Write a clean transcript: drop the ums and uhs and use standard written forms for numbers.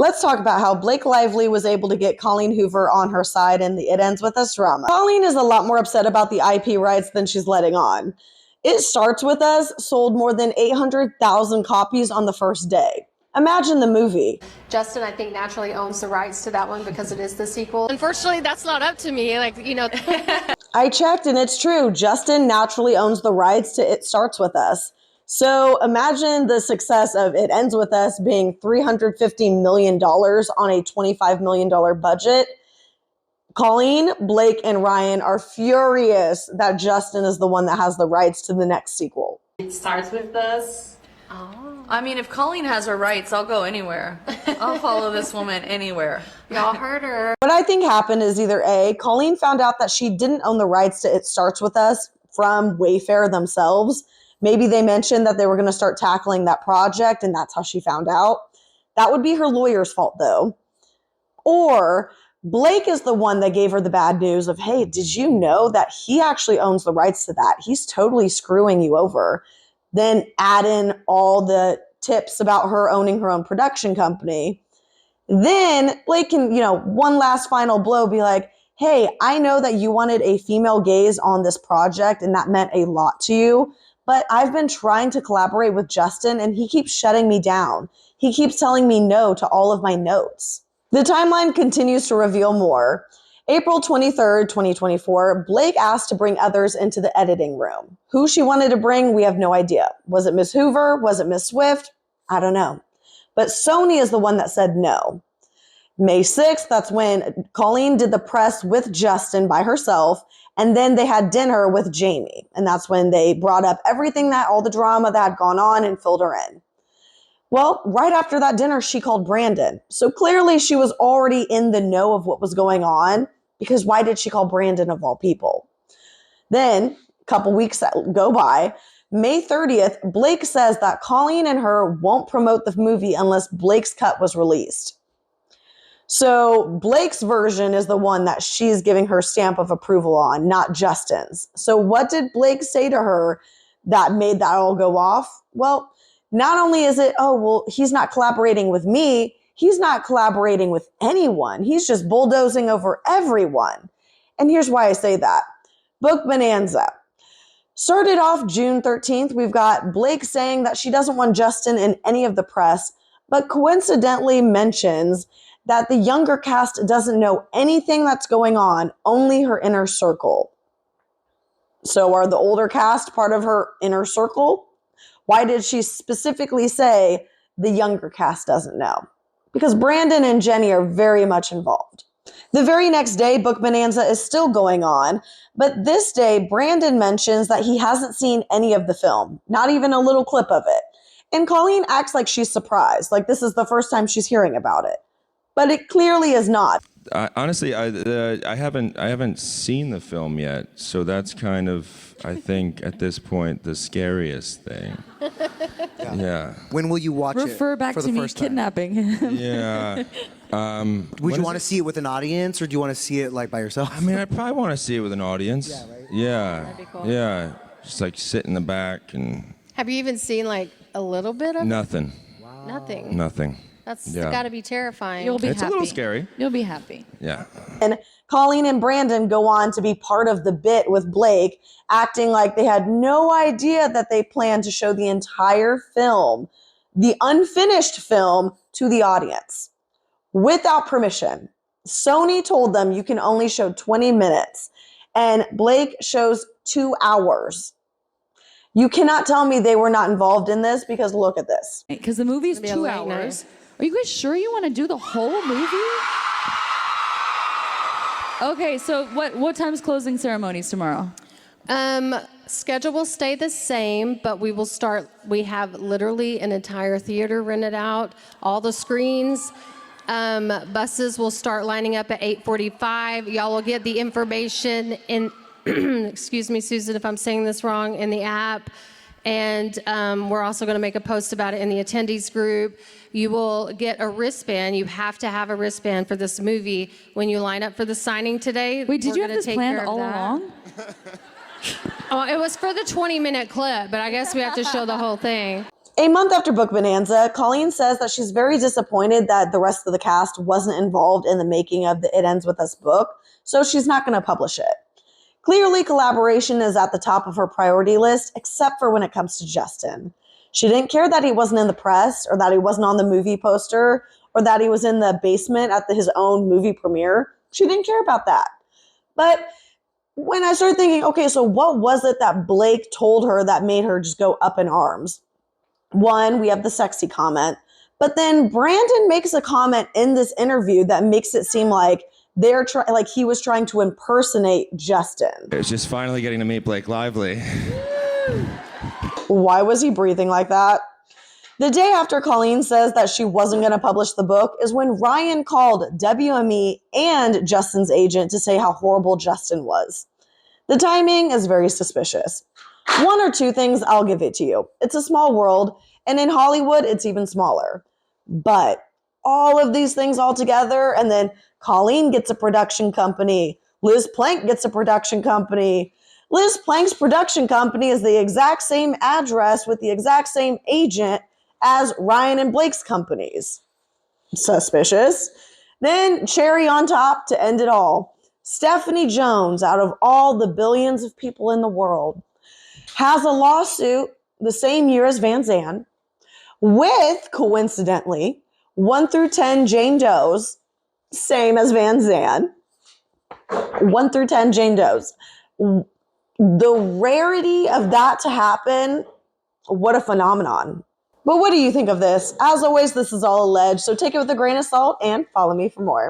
Let's talk about how Blake Lively was able to get Colleen Hoover on her side in the It Ends With Us drama. Colleen is a lot more upset about the IP rights than she's letting on. It Starts With Us sold more than 800,000 copies on the first day. Imagine the movie. Justin, I think, naturally owns the rights to that one because it is the sequel. Unfortunately, that's not up to me. I checked and it's true. Justin naturally owns the rights to It Starts With Us. So imagine the success of It Ends With Us being $350 million on a $25 million budget. Colleen, Blake, and Ryan are furious that Justin is the one that has the rights to the next sequel. It Starts With Us. Oh. I mean, if Colleen has her rights, I'll go anywhere. I'll follow this woman anywhere. Y'all heard her. What I think happened is either A, Colleen found out that she didn't own the rights to It Starts With Us from Wayfair themselves. Maybe they mentioned that they were going to start tackling that project, and that's how she found out. That would be her lawyer's fault, though. Or Blake is the one that gave her the bad news of, hey, did you know that he actually owns the rights to that? He's totally screwing you over. Then add in all the tips about her owning her own production company. Then Blake can, one last final blow, be like, hey, I know that you wanted a female gaze on this project, and that meant a lot to you. But I've been trying to collaborate with Justin, and he keeps shutting me down. He keeps telling me no to all of my notes. The timeline continues to reveal more. April 23rd, 2024, Blake asked to bring others into the editing room. Who she wanted to bring, we have no idea. Was it Miss Hoover? Was it Miss Swift? I don't know. But Sony is the one that said no. May 6th, that's when Colleen did the press with Justin by herself, and then they had dinner with Jamie. And that's when they brought up all the drama that had gone on and filled her in. Well, right after that dinner, she called Brandon. So clearly she was already in the know of what was going on, because why did she call Brandon of all people? Then, a couple weeks go by, May 30th, Blake says that Colleen and her won't promote the movie unless Blake's cut was released. So Blake's version is the one that she's giving her stamp of approval on, not Justin's. So what did Blake say to her that made that all go off? Well, not only is it, he's not collaborating with me, he's not collaborating with anyone. He's just bulldozing over everyone. And here's why I say that. Book Bonanza. Started off June 13th, we've got Blake saying that she doesn't want Justin in any of the press, but coincidentally mentions that the younger cast doesn't know anything that's going on, only her inner circle. So are the older cast part of her inner circle? Why did she specifically say the younger cast doesn't know? Because Brandon and Jenny are very much involved. The very next day, Book Bonanza is still going on, but this day, Brandon mentions that he hasn't seen any of the film, not even a little clip of it. And Colleen acts like she's surprised, like this is the first time she's hearing about it. But it clearly is not. Honestly, I haven't seen the film yet, so that's kind of, I think, at this point, the scariest thing. Yeah. When will you watch it? Refer back for to the me first time? kidnapping him. Yeah. Would you want to see it with an audience, or do you want to see it by yourself? I mean, I probably want to see it with an audience. Yeah, right? Yeah. That'd be cool. Yeah. Just sit in the back and Have you even seen a little bit of nothing. it? Nothing. Nothing. That's Yeah. got to be terrifying. You'll be It's happy. a little scary. You'll be happy. Yeah. And Colleen and Brandon go on to be part of the bit with Blake, acting like they had no idea that they planned to show the entire film, the unfinished film, to the audience without permission. Sony told them you can only show 20 minutes, and Blake shows 2 hours. You cannot tell me they were not involved in this, because look at this. Because the movie's It'll be a 2 late hours. night. Are you guys sure you want to do the whole movie? Okay, so what time's closing ceremonies tomorrow? Schedule will stay the same, but we will start. We have literally an entire theater rented out, all the screens. Buses will start lining up at 8:45. Y'all will get the information in, excuse me, Susan, if I'm saying this wrong, in the app. And we're also going to make a post about it in the attendees group. You will get a wristband. You have to have a wristband for this movie when you line up for the signing today. Wait, did We're you have gonna this take planned care of all that. along? Oh, it was for the 20-minute clip, but I guess we have to show the whole thing. A month after Book Bonanza, Colleen says that she's very disappointed that the rest of the cast wasn't involved in the making of the It Ends With Us book, so she's not going to publish it. Clearly, collaboration is at the top of her priority list, except for when it comes to Justin. She didn't care that he wasn't in the press, or that he wasn't on the movie poster, or that he was in the basement at his own movie premiere. She didn't care about that. But when I started thinking, okay, so what was it that Blake told her that made her just go up in arms? One, we have the sexy comment, but then Brandon makes a comment in this interview that makes it seem like like he was trying to impersonate Justin. It's just finally getting to meet Blake Lively. Why was he breathing like that? The day after Colleen says that she wasn't going to publish the book is when Ryan called WME and Justin's agent to say how horrible Justin was. The timing is very suspicious. One or two things, I'll give it to you. It's a small world, and in Hollywood, it's even smaller. But all of these things all together, and then Colleen gets a production company. Liz Plank gets a production company. Liz Plank's production company is the exact same address with the exact same agent as Ryan and Blake's companies. Suspicious. Then cherry on top to end it all. Stephanie Jones, out of all the billions of people in the world, has a lawsuit the same year as Van Zandt with, coincidentally, 1 through 10 Jane Does, same as Van Zandt. 1 through 10 Jane Does. The rarity of that to happen, what a phenomenon. But what do you think of this? As always, this is all alleged, so take it with a grain of salt and follow me for more.